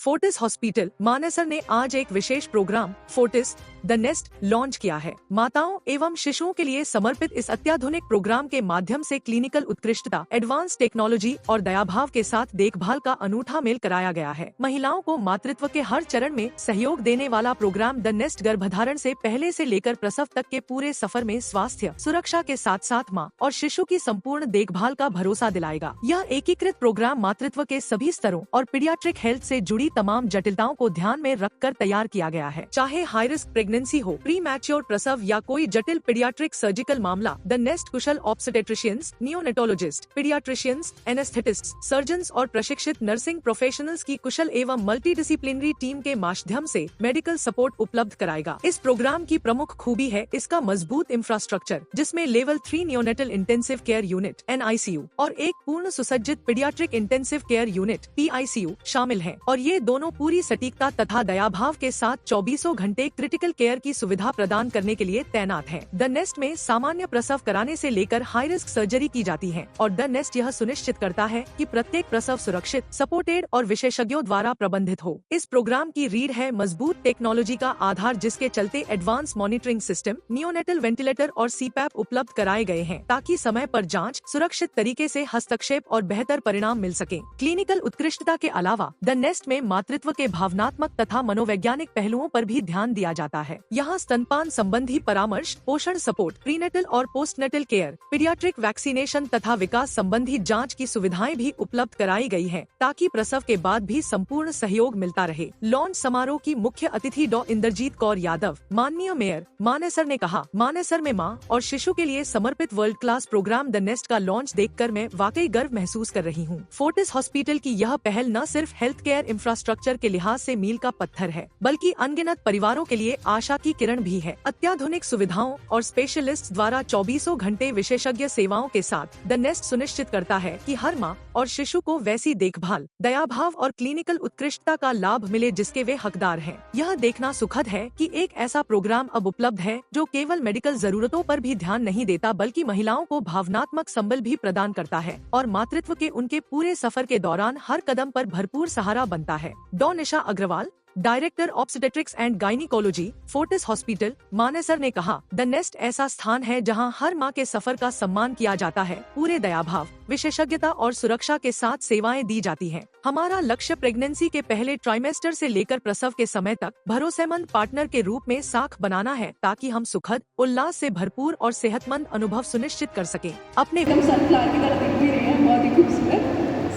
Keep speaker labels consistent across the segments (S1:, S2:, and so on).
S1: Fortis hospital Manesar ने आज एक विशेष programme Fortis the Nest launch किया है। माताओं एवं शिशुओं के लिए समर्पित इस अत्याधुनिक प्रोग्राम के माध्यम से क्लिनिकल उत्कृष्टता, एडवांस टेक्नोलॉजी और दयाभाव के साथ देखभाल का अनूठा मेल कराया गया है। महिलाओं को मातृत्व के हर चरण में सहयोग देने वाला प्रोग्राम द नेस्ट गर्भधारण से पहले से लेकर प्रसव तक के पूरे सफर में स्वास्थ्य सुरक्षा के साथ साथ माँ और शिशु की संपूर्ण देखभाल का भरोसा दिलाएगा। यह एकीकृत प्रोग्राम मातृत्व के सभी स्तरों और पीडियाट्रिक हेल्थ से जुड़ी तमाम जटिलताओं को ध्यान में रखकर तैयार किया गया है। चाहे हाई रिस्क प्रेगनेंसी हो, प्री मैच्योर प्रसव या कोई जटिल पीडियाट्रिक सर्जिकल मामला, द नेस्ट कुशल obstetricians, neonatologists, paediatricians, anaesthetists, surgeons और प्रशिक्षित नर्सिंग प्रोफेशनल्स की कुशल एवं मल्टीडिसिप्लिनरी टीम के माध्यम से मेडिकल सपोर्ट उपलब्ध कराएगा। इस प्रोग्राम की प्रमुख खूबी है इसका मजबूत इंफ्रास्ट्रक्चर, जिसमें level 3 neonatal intensive care unit (NICU) और एक पूर्ण सुसज्जित paediatric intensive care unit (PICU) शामिल है। और ये दोनों पूरी सटीकता तथा दयाभाव के साथ 24 घंटे क्रिटिकल केयर की सुविधा प्रदान करने के लिए तैनात है। द नेस्ट में सामान्य प्रसव कराने से लेकर हाई रिस्क सर्जरी की जाती है और द नेस्ट यह सुनिश्चित करता है कि प्रत्येक प्रसव सुरक्षित, सपोर्टेड और विशेषज्ञों द्वारा प्रबंधित हो। इस प्रोग्राम की रीढ़ है मजबूत टेक्नोलॉजी का आधार, जिसके चलते advance monitoring system, neonatal ventilator और CPAP उपलब्ध कराए गए हैं ताकि समय पर जांच, सुरक्षित तरीके से हस्तक्षेप और बेहतर परिणाम मिल सके। क्लिनिकल उत्कृष्टता के अलावा द नेस्ट में मातृत्व के भावनात्मक तथा मनोवैज्ञानिक पहलुओं पर भी ध्यान दिया जाता है। यहाँ स्तनपान संबंधी परामर्श, पोषण सपोर्ट, प्रीनेटल और पोस्टनेटल केयर, पीडियाट्रिक वैक्सीनेशन तथा विकास संबंधी जांच की सुविधाएं भी उपलब्ध कराई गई है ताकि प्रसव के बाद भी संपूर्ण सहयोग मिलता रहे। लॉन्च समारोह की मुख्य अतिथि डॉ. इंद्रजीत कौर यादव, माननीय मेयर मानेसर ने कहा, मानेसर में मां और शिशु के लिए समर्पित world class programme the Nest का लॉन्च देखकर मैं वाकई गर्व महसूस कर रही हूँ। फोर्टिस हॉस्पिटल की यह पहल न सिर्फ हेल्थ केयर इंफ्रास्ट्रक्चर के लिहाज से मील का पत्थर है, बल्कि अनगिनत परिवारों के लिए आशा की किरण भी है। अत्याधुनिक सुविधाओं और स्पेशलिस्ट द्वारा 24 घंटे विशेषज्ञ सेवाओं के साथ द नेस्ट सुनिश्चित करता है कि हर माँ और शिशु को वैसी देखभाल, दयाभाव और क्लिनिकल उत्कृष्टता का लाभ मिले जिसके वे हकदार हैं। यह देखना सुखद है कि एक ऐसा प्रोग्राम अब उपलब्ध है जो केवल मेडिकल जरूरतों पर भी ध्यान नहीं देता, बल्कि महिलाओं को भावनात्मक संबल भी प्रदान करता है और मातृत्व के उनके पूरे सफर के दौरान हर कदम पर भरपूर सहारा बनता है। डॉ. Nisha Agarwal, director obstetrics and gynaecology, Fortis hospital Manesar ने कहा, द नेस्ट ऐसा स्थान है जहां हर मां के सफर का सम्मान किया जाता है, पूरे दयाभाव, विशेषज्ञता और सुरक्षा के साथ सेवाएं दी जाती हैं। हमारा लक्ष्य प्रेगनेंसी के पहले ट्राइमेस्टर से लेकर प्रसव के समय तक भरोसेमंद पार्टनर के रूप में साख बनाना है ताकि हम सुखद, उल्लास से भरपूर और सेहतमंद अनुभव सुनिश्चित कर सकें। अपने
S2: सनफ्लावर की तरह दिख भी रही है, बहुत ही खूबसूरत।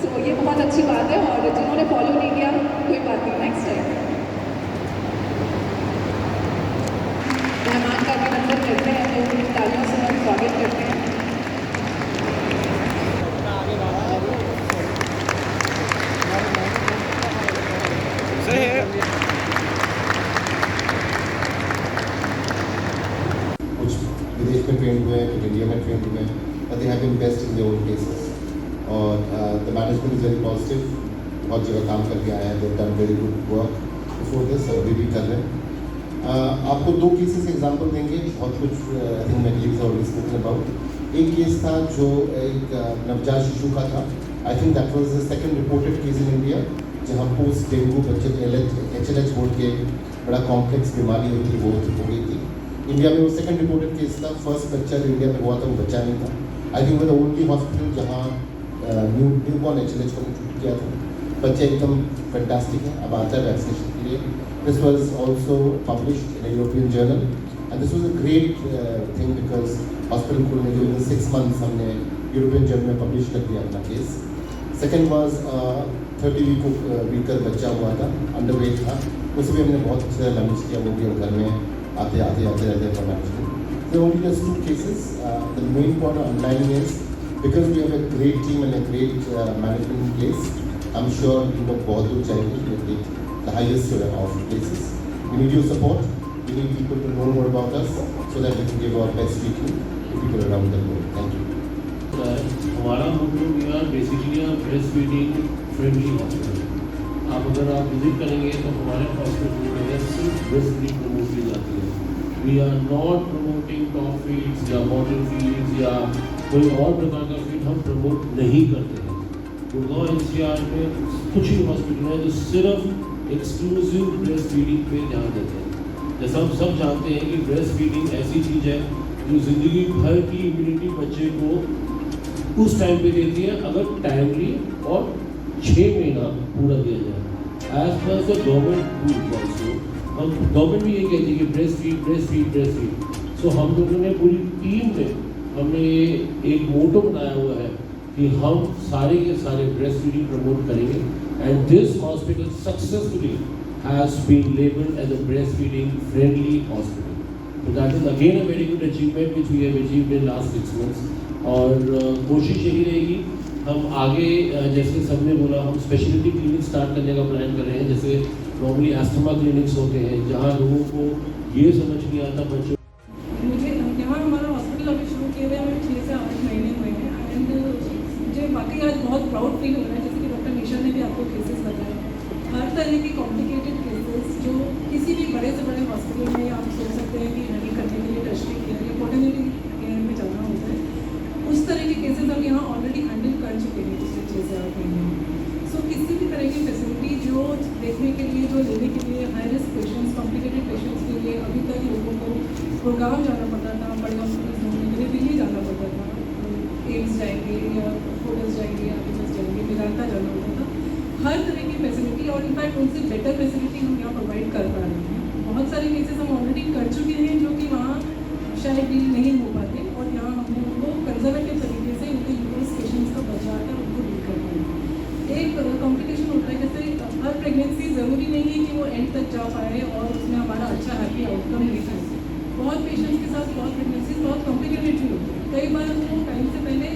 S2: सो ये बहुत अच्छी बात है और जिन्होंने फॉलो नहीं किया कोई बात नहीं, नेक्स्ट टाइम मेहमान का अभिनंदन करते हैं, तो उनकी तालियों से हम स्वागत करते हैं।
S3: कुछ विदेश में ट्रेंड हुए, कुछ इंडिया में ट्रेंड हुए, but they have been best in their own cases. और the management is very positive, बहुत जगह काम करके आए हैं, they've done very good work before this और अभी भी कर रहे हैं। आपको 2 केसेस एग्जांपल देंगे, बहुत कुछ आई थिंक मेरी इज ऑलरेडी स्पोकन अबाउट। एक केस था जो एक नवजात शिशु का था, I think that was the second reported case in India, जहां पोस्ट डेंगू बच्चे HLH बोर्ड के बड़ा कॉम्प्लेक्स बीमारी हुई थी, वो हो गई थी। इंडिया में वो सेकंड रिपोर्टेड केस था, फर्स्ट बच्चा जो इंडिया में हुआ था वो बच्चा नहीं था। आई थिंक वो द ओनली हॉस्पिटल जहाँ न्यूबॉर्न HLH को ट्रीट किया था। बच्चे एकदम फैंटास्टिक है, अब आता है वैक्सीनेशन के लिए। This was also published in a European journal, and this was a great thing because hospital खोलने के within 6 months हमने European journal में publish कर दिया अपना केस। Second was 30 week बच्चा हुआ था, underweight था, उसे भी हमने बहुत अच्छे से मैनेज किया, वो भी हम घर में आते रहते for management. So only just 2 cases. The main point I'm underlining is because we have a great team and a great management in place, I'm sure you लोग बहुत दूर जाएंगे, the highest of places. We need your support. We need people to know more about us so that we can give our best treatment to people around the world. Thank you.
S4: हमारा मोटो we are basically a breastfeeding friendly hospital. आप अगर आप visit करेंगे तो हमारे hospital में सिर्फ breastfeeding promote की जाती है। We are not promoting top feeds या bottle feeds या कोई और प्रकार का फीड हम प्रमोट नहीं करते हैं। गुड़गांव NCR में कुछ ही हॉस्पिटल है जो सिर्फ एक्सक्लूसिव ब्रेस्ट फीडिंग पे ध्यान देते हैं। जैसा हम सब जानते हैं कि ब्रेस्ट फीडिंग ऐसी चीज़ है जो ज़िंदगी भर की इम्यूनिटी बच्चे को उस टाइम पे देती है अगर टाइमली और 6 महीना पूरा दिया जाए। As per the government rule also हम गवर्नमेंट भी ये कहती है कि ब्रेस्ट फीड। सो हम लोगों ने पूरी टीम में हमने एक मोटो बनाया हुआ है कि हम सारे के सारे ब्रेस्ट फीडिंग प्रमोट करेंगे and this hospital successfully has been labeled as a breastfeeding friendly hospital. So that is again a very good achievement which we have achieved in last 6 months. और कोशिश यही रहेगी हम आगे जैसे सबने बोला हम स्पेशलिटी क्लिनिक स्टार्ट करने का प्लान कर रहे हैं। जैसे नॉर्मली एस्थमा क्लिनिक्स होते हैं जहाँ लोगों को ये समझ नहीं आता बच्चों
S2: मुझे यहाँ हमारा हॉस्पिटल अभी शुरू किए हुए हमें 6 से 8 महीने हुए हैं एंड मुझे वाकई आज बहुत प्राउड फील हो रहा है। जैसे कि डॉक्टर निशा ने भी आपको केसेस बताए, हर तरह की कॉम्प्लिकेटेड केसेस जो किसी भी बड़े से बड़े हॉस्पिटल में आप सोच सकते हैं कि हैंडल करने के लिए टर्शरी केयर या पोटर्निटी केयर में जाना होता है, उस तरह के केसेस हम यहाँ ऑलरेडी हैंडल कर चुके हैं पिछले 6 से 8 महीने में। सो किसी भी तरह की फैसिलिटी जो देखने के लिए जो लेने के लिए high risk patients complicated patients के लिए अभी तक लोगों को गुड़गांव जाना पड़ता था, बड़े हॉस्पिटल ढूंढने के लिए दिल्ली जाना पड़ता था, एम्स जाएंगे या फोर्टिस जाएंगे या आईएमएस जाएंगे, मेदांता जाना होता था। हर तरह की फैसिलिटी और इनफैक्ट उनसे बेटर फैसिलिटी हम यहाँ प्रोवाइड कर पा रहे हैं। बहुत सारे केसेस हम ऑलरेडी कर चुके हैं जो कि वहाँ शायद डील नहीं हो पाते और यहाँ हमने उनको कंजर्वेटिव तरीके से उनके यूट्रस पेशेंट्स का बचा कर उनको डील कर पाए। एक कॉम्प्लिकेशन होता है जैसे हर प्रेगनेंसी ज़रूरी नहीं है कि वो एंड तक जा पाए और उसमें हमारा अच्छा हैप्पी आउटकम नहीं था। बहुत पेशेंट्स के साथ बहुत प्रेगनेंसीज बहुत कॉम्प्लिकेटेड भी होती है, कई बार वो टाइम से पहले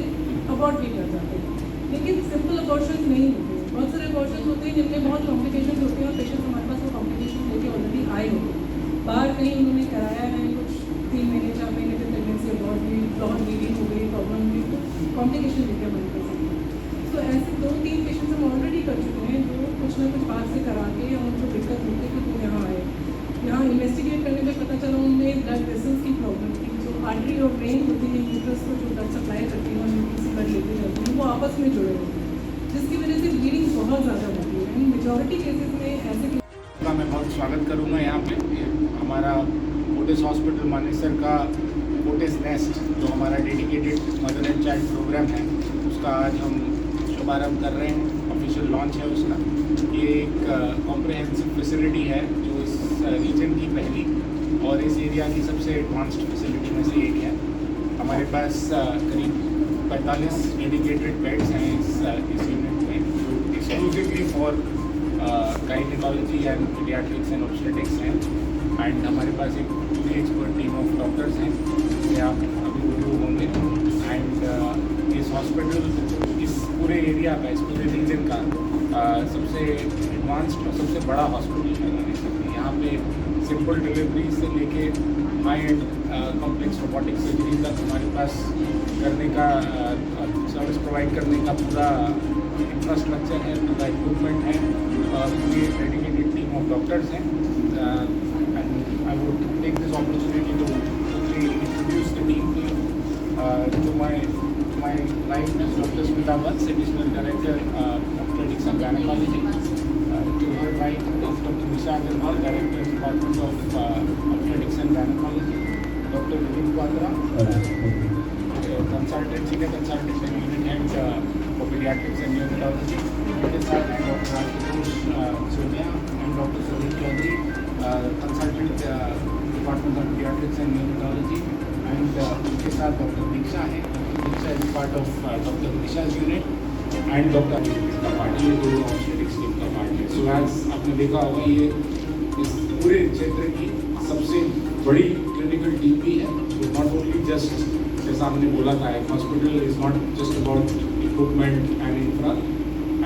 S2: अबॉर्ट भी कर जाते हैं, लेकिन सिंपल अबॉर्शन नहीं होते। बहुत सारे अबॉर्शन होते हैं जिनमें बहुत कॉम्प्लिकेशन होते हैं और पेशेंट हमारे पास वो कॉम्प्लिकेशन लेके ऑलरेडी आए होते हैं, बाहर कहीं उन्होंने कराया है कुछ 3 महीने 4 महीने के प्रेगनेंसी अबॉर्ट हुई, ब्लॉड ब्लीडिंग हो गई, प्रॉब्लम हुई, तो कॉम्प्लिकेशन लेके हमारे पास आए। तो ऐसे 2-3 पेशेंट्स हम ऑलरेडी कर चुके हैं जो कुछ ना कुछ बाहर से करा के या उनको दिक्कत होती है तो यहाँ आए। यहाँ इन्वेस्टिगेट करने में पता चला उनमें ब्लड वेसल्स की प्रॉब्लम थी, जो आर्टरी और वेन होती है यूट्रस को जो ब्लड सप्लाई करती है और यूट्रस ब्लड लेते जाते हैं वो आपस में जुड़े होते हैं, जिसकी वजह से ब्लीडिंग बहुत ज़्यादा होती है। मेजॉरिटी केसेस में ऐसे
S5: का मैं बहुत स्वागत करूंगा यहाँ पे। हमारा फोर्टिस हॉस्पिटल मानेसर का फोर्टिस नेस्ट जो हमारा dedicated mother and child programme है उसका आज हम शुभारंभ कर रहे हैं, ऑफिशियल लॉन्च है उसका। ये एक कॉम्प्रहेंसिव फैसिलिटी है जो इस रीजन की पहली और इस एरिया की सबसे एडवांस्ड फैसिलिटी में से एक है। हमारे पास करीब 45 डेडिकेटेड बेड्स हैं इस यूनिट में जो exclusively for gynaecology and paediatrics and obstetrics हैं। एंड हमारे पास एक पूरी एक्सपर्ट टीम ऑफ डॉक्टर्स हैं जिससे आप अभी रूबरू होंगे। एंड इस हॉस्पिटल इस पूरे एरिया का इस पूरे रीजन का सबसे एडवांस्ड और सबसे बड़ा हॉस्पिटल है। यहाँ पे सिंपल डिलीवरी से लेके high and complex robotic surgery तक हमारे पास करने का सर्विस प्रोवाइड करने का पूरा इंफ्रास्ट्रक्चर है, पूरा इक्विपमेंट है, पूरी डेडिकेटेड टीम ऑफ डॉक्टर्स हैं। And I would take this opportunity to introduce the team to my right doctor Smita Vats, additional director obstetrics and gynaecology, to her right is Dr. Nisha Agarwal, Director Department of Obstetrics and Gynecology, Dr. Vivek Quadra, Senior Consultant Unit Head for Pediatrics and Neonatology, and Dr. Ashutosh Sonia and Dr. Sudhir Chaudhary, Consultant Department of Pediatrics and Neonatology, and उनके साथ Dr. Diksha है। Diksha is part of Dr. Nisha's unit and Dr. का part, ये दोनों obstetrics team का part है। So as आपने देखा होगा ये इस पूरे क्षेत्र की सबसे बड़ी क्लिनिकल टीम भी है। तो नॉट ओनली जस्ट जैसा हमने बोला था, एक hospital is not just about equipment and infra.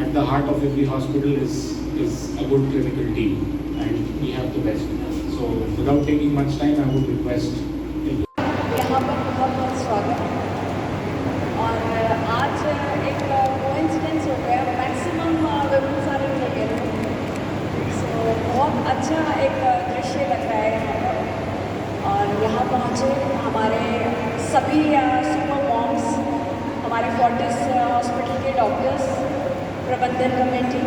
S5: At the heart of every hospital is a good clinical team and we have the best. So without taking much time I would request
S6: यहाँ पर बहुत बहुत स्वागत। और आज एक coincidence हो गया, मैक्सिमम विमेन सारे जगह हैं। सो बहुत अच्छा एक दृश्य लग रहा है यहाँ पर। और यहाँ पहुँचे हमारे सभी सुपर मॉम्स, हमारे फोर्टिस हॉस्पिटल के डॉक्टर्स, प्रबंधन कमेटी,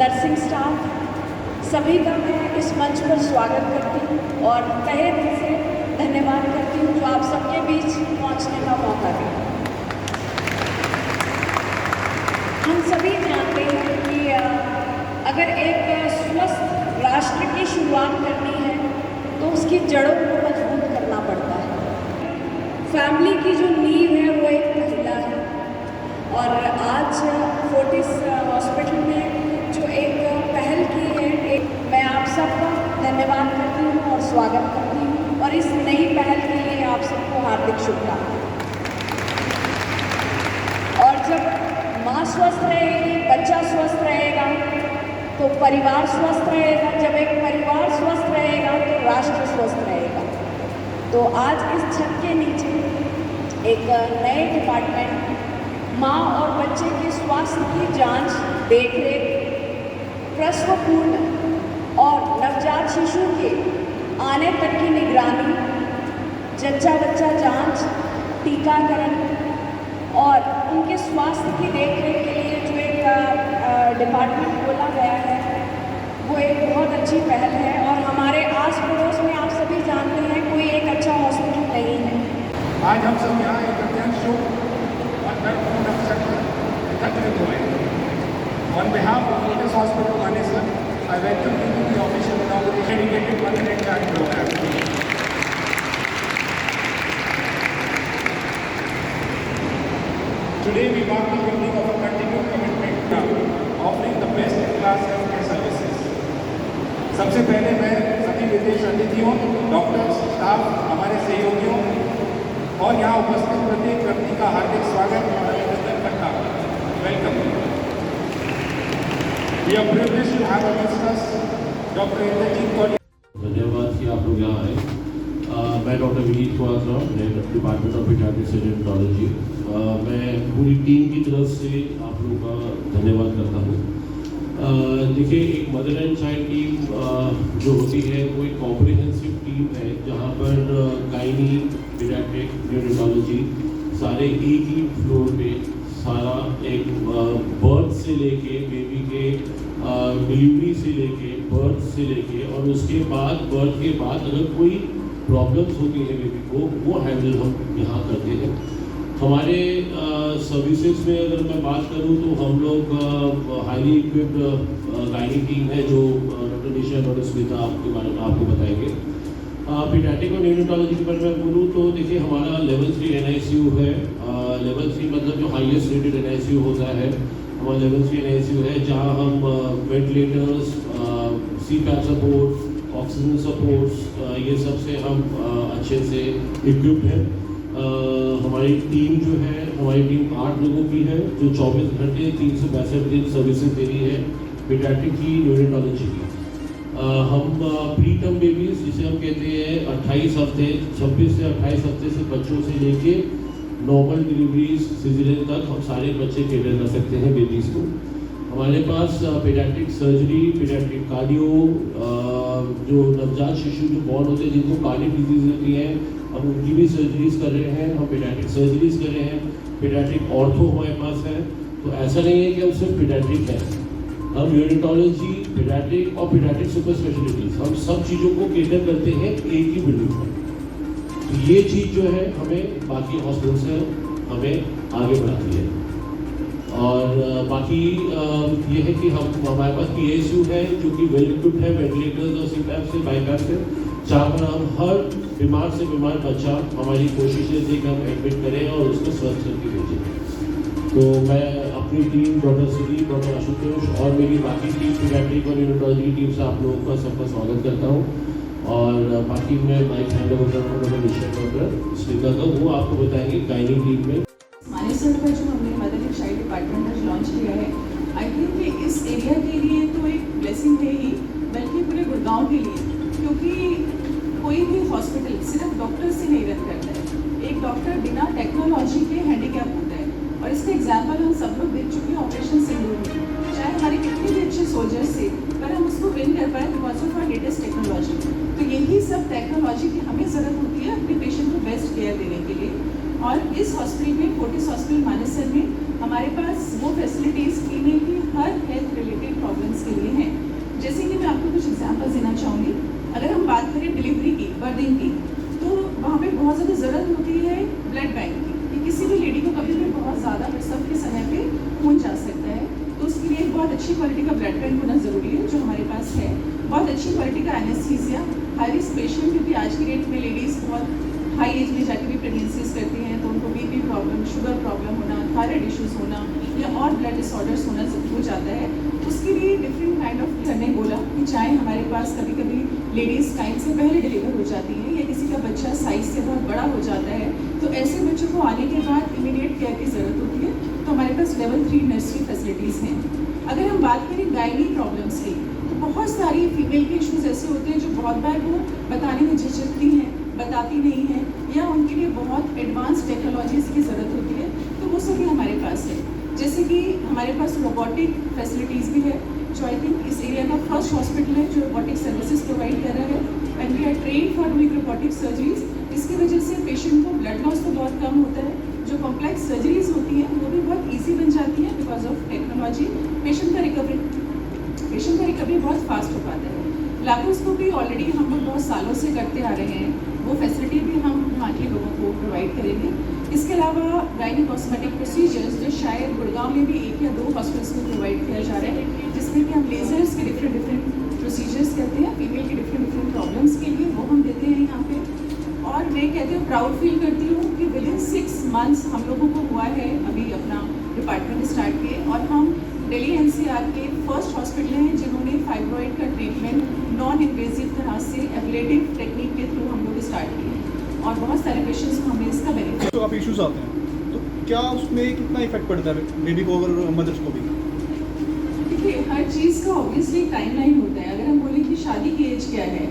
S6: नर्सिंग स्टाफ, सभी का मैं इस मंच पर स्वागत करती हूँ और तहे दिल से धन्यवाद करती हूँ जो आप सबके बीच पहुँचने का मौका दिया। हम सभी जानते हैं कि अगर एक स्वस्थ राष्ट्र की शुरुआत करनी है तो उसकी जड़ों को मजबूत करना पड़ता है। फैमिली की जो नींव है वो एक महिला है और आज फोर्टिस हॉस्पिटल में जो एक पहल की है, मैं आप सबका धन्यवाद करती हूँ और स्वागत करती हूँ और इस नई पहल के लिए आप सबको हार्दिक शुभकामनाएं। और जब माँ स्वस्थ रहेगी, बच्चा स्वस्थ रहेगा तो परिवार स्वस्थ रहेगा, जब एक परिवार स्वस्थ रहेगा तो राष्ट्र स्वस्थ रहेगा। तो आज इस छत के नीचे एक नए डिपार्टमेंट माँ और बच्चे के स्वास्थ्य की जांच, देखरेख, प्रसवपूर्ण और नवजात शिशु के आने तक की निगरानी, जच्चा बच्चा जांच, टीकाकरण और उनके स्वास्थ्य की देखरेख के लिए जो एक डिपार्टमेंट खोला गया है वो एक बहुत अच्छी पहल है। और हमारे आस पड़ोस में आप सभी जानते हैं कोई एक अच्छा हॉस्पिटल नहीं है।
S5: आज हम सब यहाँ एकत्रित शोक और दर्दपूर्ण अवसर पर एकत्रित हुए। On behalf of Fortis Hospital, Manesar, I welcome you to the official inauguration dedicated Mother and Child program. Today we mark the beginning of a continued commitment to offering the best class healthcare services. सबसे पहले मैं सभी विदेश अतिथियों, doctors, staff, हमारे सहयोगियों और यहाँ उपस्थित प्रत्येक व्यक्ति का हार्दिक स्वागत और अभिनंदन करता हूँ। Welcome. We are privileged to have amongst us Dr. Indrajit Kolia.
S4: धन्यवाद कि आप लोग यहाँ आए। मैं doctor Vineet Kumar Rao, department of paediatrics and neurology. मैं पूरी टीम की तरफ से आप लोगों का धन्यवाद करता हूँ। देखिए, एक मदर एंड चाइल्ड टीम जो होती है वो एक कॉम्प्रिहेंसिव टीम है जहाँ पर गायनी, पीडियाट्रिक, न्यूरोलॉजी सारे एक ही फ्लोर पे सारा एक बर्थ से लेके बेबी के डिलीवरी से लेके बर्थ से लेके और उसके बाद बर्थ के बाद अगर कोई प्रॉब्लम्स होती है बेबी को वो हैंडल हम यहाँ करते हैं। हमारे सर्विसेज में अगर मैं बात करूँ तो हम लोग हाईली इक्विप्ड गाइनिंग टीम है जो डॉक्टर निशा, डॉक्टर स्मिता आपके बारे में आपको बताएंगे। पीडियाट्रिक और न्यूरोलॉजी के बारे में बोलूँ तो देखिए हमारा लेवल 3 NICU है। लेवल 3 मतलब जो हाईएस्ट रेटेड NICU होता है, हमारा लेवल 3 NICU है जहाँ हम ventilators, CPAP support, oxygen supports ये सब से हम अच्छे से इक्विप्ड हैं। हमारी टीम जो है, हमारी टीम 8 लोगों की है जो 24 घंटे 365 दिन सर्विसेज दे रही है पीडियाट्रिक की, न्यूरोलॉजी की। हम प्री टर्म बेबीज जिसे हम कहते हैं 28 हफ्ते, 26 से 28 हफ्ते से बच्चों से लेके नॉर्मल डिलीवरीज, सिजेरियन तक हम सारे बच्चे केटर कर सकते हैं बेबीज़ को। हमारे पास पीडियाट्रिक सर्जरी, पीडियाट्रिक कार्डियो, जो नवजात शिशु जो बॉर्न होते हैं जिनको कार्डियक डिजीज होती हैं हम उनकी भी सर्जरीज कर रहे हैं। हम पीडियाट्रिक सर्जरीज कर रहे हैं, पीडियाट्रिक ऑर्थो हमारे पास है। तो ऐसा नहीं है कि हम सिर्फ पीडियाट्रिक है, हम यूनिटोलॉजी, पीडियाट्रिक और पीडियाट्रिक सुपर स्पेशलिटीज हम सब चीज़ों को केटर करते हैं एक ही बिल्डिंग में। तो ये चीज़ जो है हमें बाकी हॉस्पिटल से हमें आगे बढ़ाती है। और बाकी ये है कि हम हमारे पास PICU है जो कि वेल इक्विप्ड है वेंटिलेटर्स और CPAP से, बाईपैप से, जहाँ पर हम हर बीमार से बीमार बच्चा हमारी कोशिश है कि हम एडमिट करें और उसको स्वस्थ करके भेजें। तो मैं अपनी team doctor Sudeep, doctor Ashutosh और मेरी बाकी टीम पीडियाट्रिक और न्यूरोलॉजी की टीम से आप लोगों का सबका स्वागत करता हूँ। और बाकी मैं माइक हैंड ओवर कर रहा हूँ डॉक्टर निशा, डॉक्टर स्मिता का, वो आपको बताएंगे गाइनिंग टीम में।
S7: मानेसर का जो हमने मदर एंड चाइल्ड डिपार्टमेंट आज लॉन्च किया है, आई थिंक कि इस एरिया के लिए तो एक ब्लेसिंग है ही, बल्कि पूरे गुड़गांव के लिए, क्योंकि कोई भी हॉस्पिटल सिर्फ डॉक्टर से नहीं रन करता है। एक डॉक्टर बिना टेक्नोलॉजी के हैंडीकैप होता है और इसका एग्जाम्पल हम सब लोग देख चुके हैं ऑपरेशन सिंदूर में। चाहे हमारे कितने भी अच्छे सोल्जर्स थे पर हम उसको विन कर पाए because of our latest technology. तो यही सब टेक्नोलॉजी की हमें ज़रूरत होती है अपने पेशेंट को बेस्ट केयर देने के लिए। और इस हॉस्पिटल में, फोर्टिस हॉस्पिटल मानेसर में, हमारे पास वो फैसिलिटीज़ क्लिनिक की हर हेल्थ रिलेटेड प्रॉब्लम्स के लिए हैं। जैसे कि मैं आपको कुछ एग्जांपल्स देना चाहूँगी। अगर हम बात करें डिलीवरी की, बर्थिंग की, तो वहाँ पे बहुत ज़्यादा ज़रूरत होती है ब्लड बैंक की, कि किसी भी लेडी को कभी भी बहुत ज़्यादा प्रसव के समय पे खून जा सकता है, तो उसके लिए एक बहुत अच्छी क्वालिटी का ब्लड बैंक होना ज़रूरी है, जो हमारे पास है। बहुत अच्छी क्वालिटी का एनेस्थीसिया, हाई रिस्क पेशेंट, क्योंकि आज की डेट में लेडीज़ बहुत हाई एज में जाके भी प्रेगनेंसीज करती हैं, तो उनको बीपी प्रॉब्लम, शुगर प्रॉब्लम होना, थायराइड इश्यूज़ होना या और ब्लड डिसऑर्डर्स होना हो जाता है। उसके लिए डिफरेंट काइंड ऑफ हमने बोला कि चाहे हमारे पास कभी कभी लेडीज़ टाइम से पहले डिलीवर हो जाती हैं या किसी का बच्चा साइज से बहुत बड़ा हो जाता है, तो ऐसे बच्चों को आने के बाद इमीडिएट केयर की ज़रूरत होती है, तो हमारे पास लेवल 3 नर्सरी फैसिलिटीज़ हैं। अगर हम बात करें गायनी प्रॉब्लम्स की, तो बहुत सारी फीमेल के इशूज़ ऐसे होते हैं जो बहुत बार वो बताने में झिझकती हैं, बताती नहीं हैं, या उनके लिए बहुत एडवांस टेक्नोलॉजीज़ की ज़रूरत होती है, तो वो सभी हमारे पास है। जैसे कि हमारे पास रोबोटिक फैसिलिटीज़ भी है, जो आई थिंक इस एरिया का फर्स्ट हॉस्पिटल है जो रोबोटिक सर्विसेज प्रोवाइड कर रहा है, and we are train for doing robotic surgeries. इसकी वजह से पेशेंट को ब्लड लॉस तो बहुत कम होता है, जो कॉम्प्लेक्स सर्जरीज होती हैं वो भी बहुत ईजी बन जाती हैं बिकॉज ऑफ टेक्नोलॉजी। पेशेंट का रिकवरी बहुत फास्ट हो पाता है। लैप्रोस्कोपी ऑलरेडी हम लोग बहुत सालों से करते आ रहे हैं, वो फैसिलिटी भी हम यहाँ के लोगों को प्रोवाइड करेंगे। इसके अलावा गायनी कॉस्मेटिक प्रोसीजर्स जो शायद गुड़गांव में भी 1 या 2 हॉस्पिटल्स में प्रोवाइड किया जा रहा है, जिसमें कि हम लेजर्स के डिफरेंट प्रोसीजर्स करते हैं फीमेल के डिफरेंट प्रॉब्लम्स के लिए, वो हम देते हैं यहाँ पे। और मैं कहती हूँ, प्राउड फील करती हूँ कि विदिन 6 मंथ्स हम लोगों को हुआ है अभी अपना डिपार्टमेंट स्टार्ट किए, और हम दिल्ली NCR के फर्स्ट हॉस्पिटल हैं जिन्होंने फाइब्रॉइड का ट्रीटमेंट नॉन इन्वेजिव तरह से एबलेटिव टेक्निक के थ्रू हम लोग स्टार्ट किए, और बहुत सारे पेशेंट्स को हमने इसका बेनिफिट।
S8: तो काफ़ी इश्यूज आते हैं, तो क्या उसमें कितना इफेक्ट पड़ता है बेबी को और मदर्स को भी?
S7: देखिए, हर चीज़ का ऑब्वियसली टाइमलाइन होता है। अगर हम बोलें कि शादी की एज क्या है,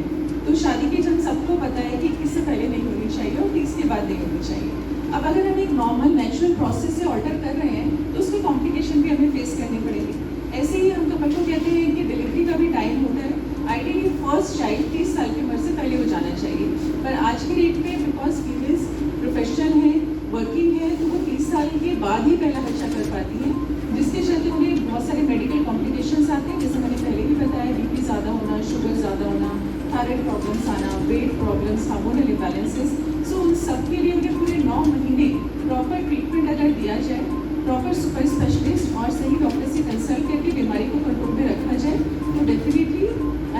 S7: तो शादी की एज हम सबको पता है कि 21 से पहले नहीं होनी चाहिए और 30 के बाद नहीं होनी चाहिए। अब अगर हम एक नॉर्मल नेचुरल प्रोसेस से ऑल्टर कर रहे हैं, तो उसके कॉम्प्लिकेशन भी हमें फेस करनी पड़ेगी। ऐसे ही हम कपल को कहते हैं कि डिलीवरी का भी टाइम होता है, आइडियली फर्स्ट चाइल्ड 30 साल की उम्र से पहले हो जाना चाहिए, पर आज की डेट में बिकॉज फीमेल्स प्रोफेशनल है, वर्किंग है, तो वो 30 साल के बाद ही पहला बच्चा कर पाती हैं, जिसके चलते उन्हें बहुत सारे मेडिकल कॉम्प्लिकेशंस आते हैं, जैसे मैंने पहले भी बताया, बीपी ज़्यादा होना, शुगर ज़्यादा होना, थायराइड प्रॉब्लम्स आना, वेट प्रॉब्लम्स, हार्मोनल इम्बैलेंसेस। सो उन सब के लिए उन्हें पूरे 9 महीने प्रॉपर ट्रीटमेंट अगर दिया जाए, प्रॉपर सुपर स्पेशलिस्ट और सही डॉक्टर से कंसल्ट करके बीमारी को कंट्रोल में रखा जाए, तो डेफिनेटली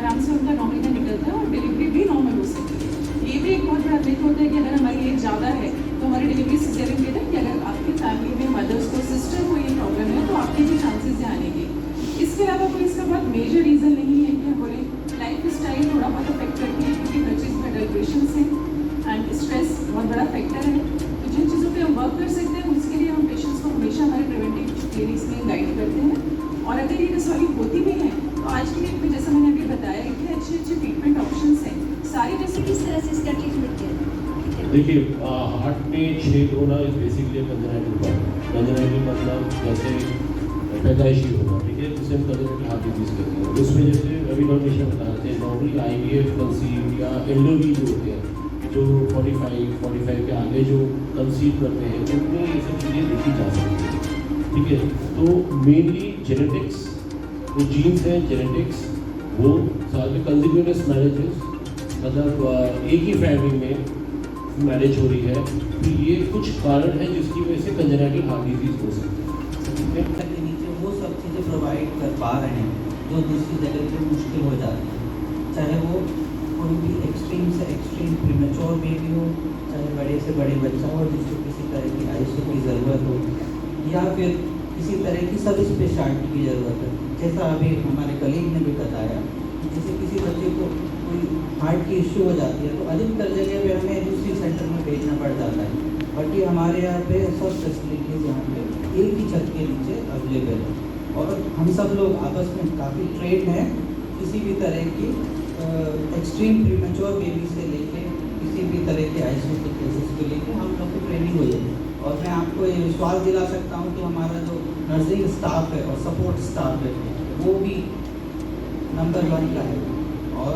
S7: आराम से उनका 9 महीना निकलता है और डिलीवरी भी नॉर्मल हो सकती है। ये भी एक बहुत बड़ा मिथ होता है कि अगर हमारी एज ज़्यादा है तो हमारी डिलीवरी सिजेरियन के कि अगर आपकी फैमिली में मदर्स को, सिस्टर को ये प्रॉब्लम है, तो आपके भी चांसेस हैं आने के। इसके अलावा कोई इसका बहुत मेजर रीज़न नहीं है कि हम बोले लाइफ स्टाइल थोड़ा बहुत अफेक्ट करती है, क्योंकि हर चीज़ में एडल्ट्रेशंस हैं एंड स्ट्रेस बहुत बड़ा फैक्टर है। तो जिन चीज़ों पे हम वर्क कर सकते हैं उसके लिए हम पेशेंट्स को हमेशा हमारे प्रिवेंटिव क्लिनिक्स में गाइड करते हैं, और अगर ये डिसऑर्डर होती भी है तो आज की डेट में जैसा मैंने अभी बताया, इतने अच्छे ट्रीटमेंट ऑप्शंस हैं सारी। जैसे किस तरह से इसका ट्रीटमेंट किया है?
S4: देखिए, हार्ट में छेद होना is basically congenital problem. Congenital मतलब जैसे पैदाइशी होना, ठीक है, जिसे हम कंजनाइटल हार्ट डिजीज कहते हैं। उसमें जैसे अभी डॉक्टर बता रहे थे, नॉर्मली IVF कंसीव या एल्डरली जो होते हैं, जो 45 के आगे जो कंसीव करते हैं, उनमें ये सब चीज़ें देखी जा सकती हैं, ठीक है। तो मेनली जेनेटिक्स, जो जीन्स हैं, जेनेटिक्स, वो साथ में कंसिक्वेंस मैरिजेस, मतलब एक ही फैमिली में मैरिज हो रही है, तो ये कुछ कारण है जिसकी वजह से कंजनाइटल हार्ट डिजीज हो सकती है।
S9: के नीचे वो सब चीज़ें प्रोवाइड कर पा रहे हैं जो दूसरी जगह पे मुश्किल हो जाती है, चाहे वो कोई भी एक्सट्रीम से एक्सट्रीम प्रीमेच्योर बेबी हो, चाहे बड़े से बड़े बच्चा हो जिसको किसी तरह की आईसीयू की ज़रूरत हो, या फिर किसी तरह की सब स्पेशलिटी की ज़रूरत है। जैसा अभी हमारे कलीग ने भी बताया, जैसे किसी बच्चे को कोई हार्ट की इश्यू हो जाती है तो अधिकतर जगह पे हमें दूसरी सेंटर में भेजना पड़ जाता है, बाकी हमारे यहाँ पे सब फैसिलिटीज़ यहाँ पे एक ही छत के नीचे अवेलेबल है, और हम सब लोग आपस में काफ़ी ट्रेन हैं। किसी भी तरह की एक्सट्रीम प्रीमेच्योर बेबी से लेके किसी भी तरह के आईसीयू के केसेस को लेके हम लोग को ट्रेनिंग हुई है, और मैं आपको ये विश्वास दिला सकता हूँ कि हमारा जो नर्सिंग स्टाफ है और सपोर्ट स्टाफ है वो भी नंबर 1 का है। और